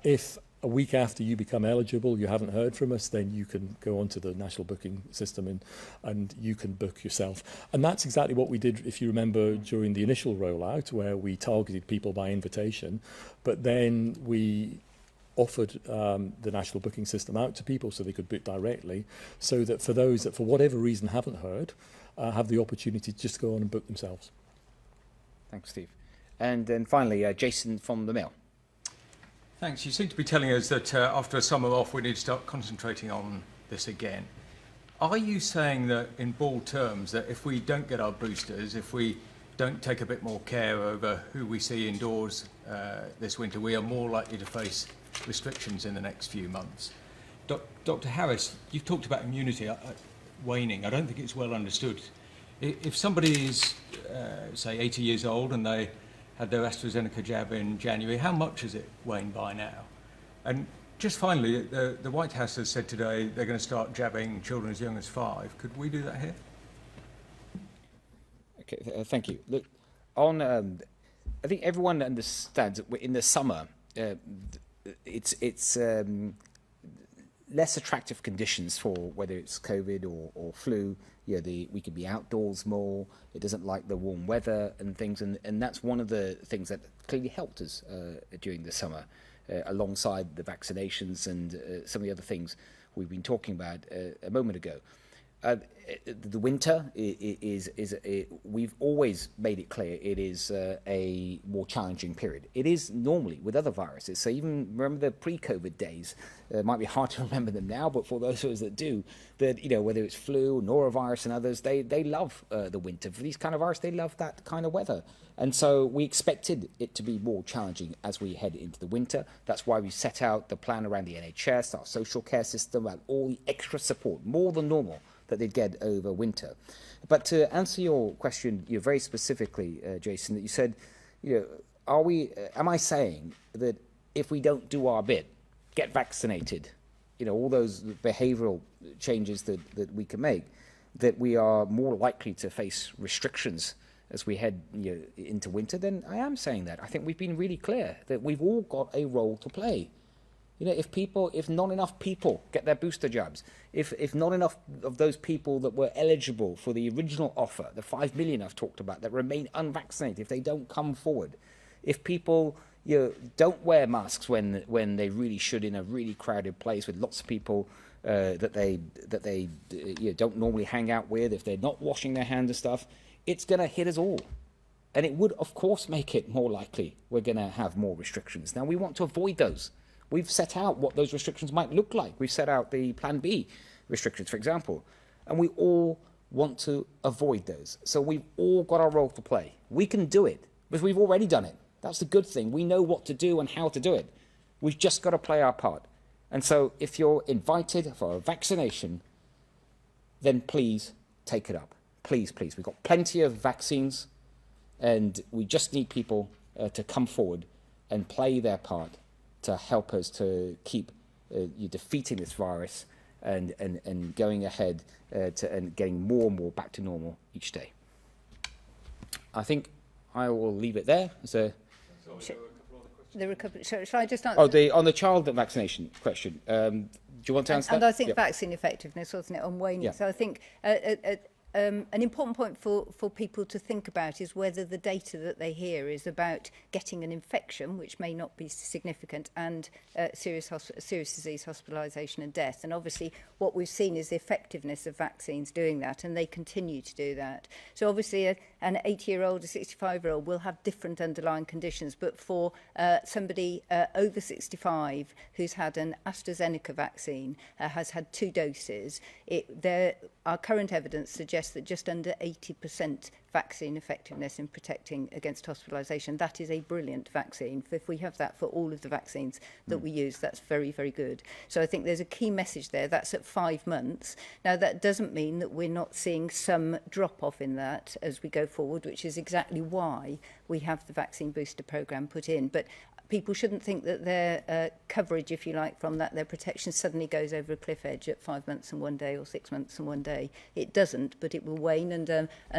S4: if a week after you become eligible, you haven't heard from us, then you can go onto the national booking system and you can book yourself. And that's exactly what we did, if you remember, during the initial rollout, where we targeted people by invitation, but then we offered the national booking system out to people so they could book directly, so that for those that for whatever reason haven't heard, have the opportunity to just go on and book themselves.
S1: Thanks, Steve. And then finally, Jason from the Mail.
S9: Thanks. You seem to be telling us that after a summer off, we need to start concentrating on this again. Are you saying that, in bald terms, that if we don't get our boosters, if we don't take a bit more care over who we see indoors this winter, we are more likely to face restrictions in the next few months. Dr. Harris, you've talked about immunity waning. I don't think it's well understood. If somebody is, say, 80 years old and they had their AstraZeneca jab in January, how much has it waned by now? And just finally, the White House has said today they're going to start jabbing children as young as 5. Could we do that here?
S1: Okay, thank you. Look, on, I think everyone understands that in the summer, it's less attractive conditions for whether it's COVID or flu. You know, we could be outdoors more. It doesn't like the warm weather and things, and that's one of the things that clearly helped us during the summer, alongside the vaccinations and some of the other things we've been talking about a moment ago. The winter we've always made it clear it is a more challenging period. It is normally with other viruses. So even remember the pre-COVID days, it might be hard to remember them now, but for those of us that do, that, you know, whether it's flu, norovirus and others, they love the winter. For these kind of viruses, they love that kind of weather. And so we expected it to be more challenging as we head into the winter. That's why we set out the plan around the NHS, our social care system, and all the extra support, more than normal, that they'd get over winter. But to answer your question, very specifically, Jason, that you said, am I saying that if we don't do our bit, get vaccinated, all those behavioural changes that we can make, that we are more likely to face restrictions as we head into winter? Then I am saying that. I think we've been really clear that we've all got a role to play. If not enough people get their booster jabs, if not enough of those people that were eligible for the original offer, the 5 million I've talked about, that remain unvaccinated, if they don't come forward, if people don't wear masks when they really should in a really crowded place with lots of people that they don't normally hang out with, if they're not washing their hands and stuff, it's going to hit us all. And it would, of course, make it more likely we're going to have more restrictions. Now, we want to avoid those. We've set out what those restrictions might look like. We've set out the Plan B restrictions, for example, and we all want to avoid those. So we've all got our role to play. We can do it because we've already done it. That's the good thing. We know what to do and how to do it. We've just got to play our part. And so if you're invited for a vaccination, then please take it up. Please, please. We've got plenty of vaccines, and we just need people to come forward and play their part to help us to keep defeating this virus and going ahead and getting more and more back to normal each day. I think I will leave it there. So,
S2: there were a couple. Shall I just answer?
S1: On the child vaccination question. Do you want to answer
S2: and
S1: that?
S2: I think vaccine effectiveness, wasn't it, on waning?
S1: Yeah.
S2: So I think an important point for people to think about is whether the data that they hear is about getting an infection, which may not be significant, and serious disease, hospitalisation and death. And obviously what we've seen is the effectiveness of vaccines doing that, and they continue to do that. So obviously an 80-year-old, a 65-year-old will have different underlying conditions, but for somebody over 65 who's had an AstraZeneca vaccine, has had 2 doses, our current evidence suggests that just under 80% vaccine effectiveness in protecting against hospitalisation. That is a brilliant vaccine. If we have that for all of the vaccines that we use, that's very, very good. So I think there's a key message there. That's at 5 months. Now, that doesn't mean that we're not seeing some drop-off in that as we go forward, which is exactly why we have the vaccine booster programme put in. But people shouldn't think that their coverage, if you like, from that, their protection suddenly goes over a cliff edge at 5 months and 1 day or 6 months and 1 day. It doesn't, but it will wane, and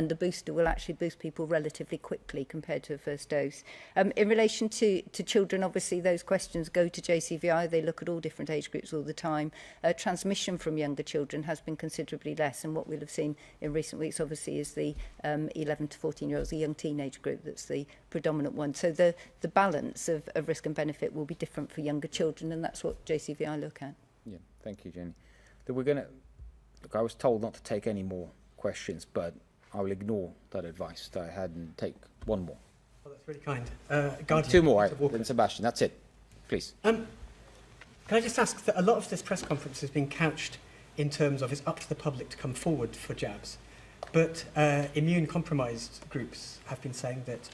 S2: the booster will actually boost people relatively quickly compared to a first dose. In relation to children, obviously those questions go to JCVI. They look at all different age groups all the time. Transmission from younger children has been considerably less, and what we'll have seen in recent weeks, obviously, is the 11 to 14-year-olds, the young teenage group, that's the predominant one. So the balance of risk and benefit will be different for younger children, and that's what JCVI look at.
S1: Yeah, thank you, Jenny. Look, I was told not to take any more questions, but I will ignore that advice that I had and take one more.
S10: Well, that's really kind. Guardian,
S1: 2 more, then Sebastian. That's it. Please.
S10: Can I just ask that a lot of this press conference has been couched in terms of it's up to the public to come forward for jabs. But immune-compromised groups have been saying that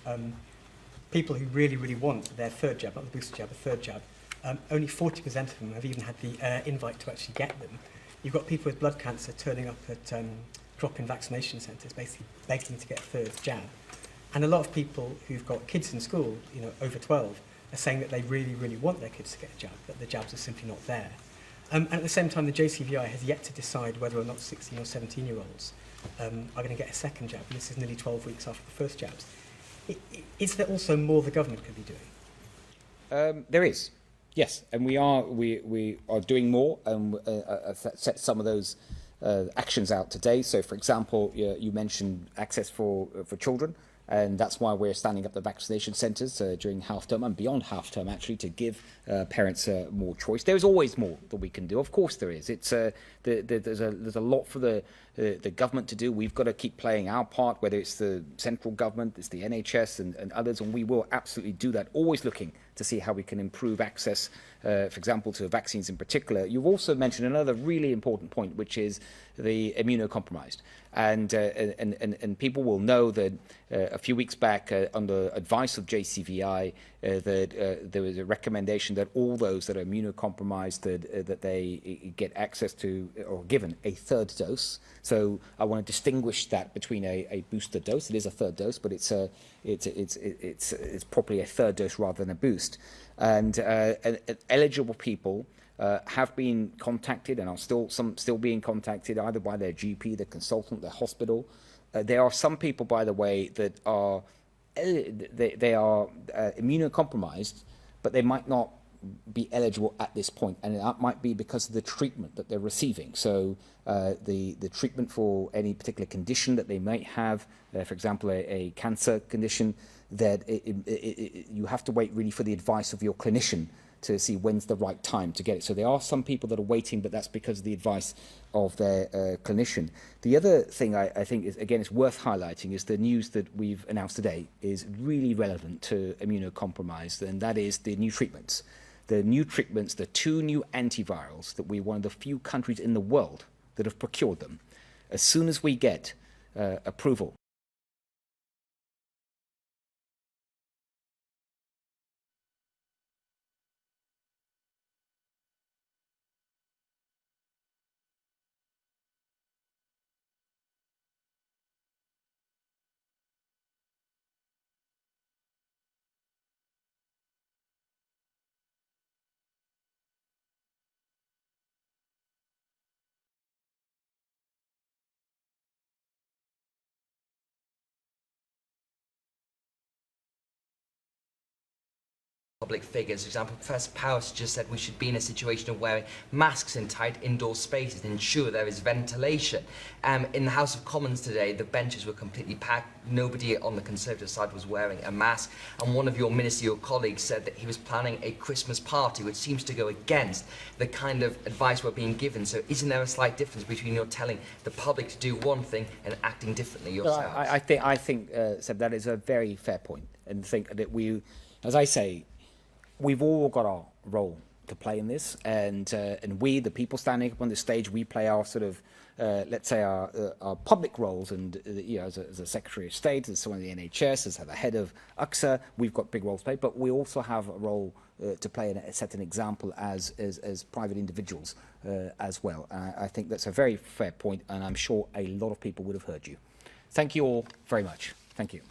S10: people who really, really want their third jab, not the booster jab, a third jab, only 40% of them have even had the invite to actually get them. You've got people with blood cancer turning up at drop-in vaccination centres, basically begging to get a third jab. And a lot of people who've got kids in school, you know, over 12, are saying that they really, really want their kids to get a jab, but the jabs are simply not there. And at the same time, the JCVI has yet to decide whether or not 16 or 17-year-olds are going to get a second jab. And this is nearly 12 weeks after the first jabs. Is there also more the government could be doing?
S1: There is, yes, and we are doing more, and set some of those actions out today. So, for example, you mentioned access for children. And that's why we're standing up the vaccination centres during half-term and beyond half-term, actually, to give parents more choice. There's always more that we can do. Of course there is. It's there's a lot for the government to do. We've got to keep playing our part, whether it's the central government, it's the NHS and others, and we will absolutely do that, always looking to see how we can improve access, for example, to vaccines in particular. You've also mentioned another really important point, which is the immunocompromised. And people will know that a few weeks back, under advice of JCVI, that there was a recommendation that all those that are immunocompromised, that they get access to or given a third dose. So I want to distinguish that between a booster dose. It is a third dose, but it's properly a third dose rather than a boost. And eligible people have been contacted and are still being contacted either by their GP, their consultant, their hospital. There are some people, by the way, that are they are immunocompromised, but they might not be eligible at this point, and that might be because of the treatment that they're receiving. So the treatment for any particular condition that they might have, for example, a cancer condition, that you have to wait really for the advice of your clinician to see when's the right time to get it. So there are some people that are waiting, but that's because of the advice of their clinician. The other thing I think is, again, it's worth highlighting is the news that we've announced today is really relevant to immunocompromised, and that is the new treatments. The new treatments, the 2 new antivirals that we're one of the few countries in the world that have procured them. As soon as we get approval,
S11: public figures. For example, Professor Powers just said we should be in a situation of wearing masks in tight indoor spaces to ensure there is ventilation. In the House of Commons today, the benches were completely packed. Nobody on the Conservative side was wearing a mask. And one of your ministerial colleagues said that he was planning a Christmas party, which seems to go against the kind of advice we're being given. So isn't there a slight difference between you're telling the public to do one thing and acting differently yourselves?
S1: Well, I think Seb, that is a very fair point, and think that we, as I say, we've all got our role to play in this, and we, the people standing up on the stage, we play our sort of, let's say, our public roles, and you know, as a Secretary of State, as someone in the NHS, as the head of UXA, we've got big roles to play, but we also have a role to play and set an example as private individuals as well. I think that's a very fair point, and I'm sure a lot of people would have heard you. Thank you all very much. Thank you.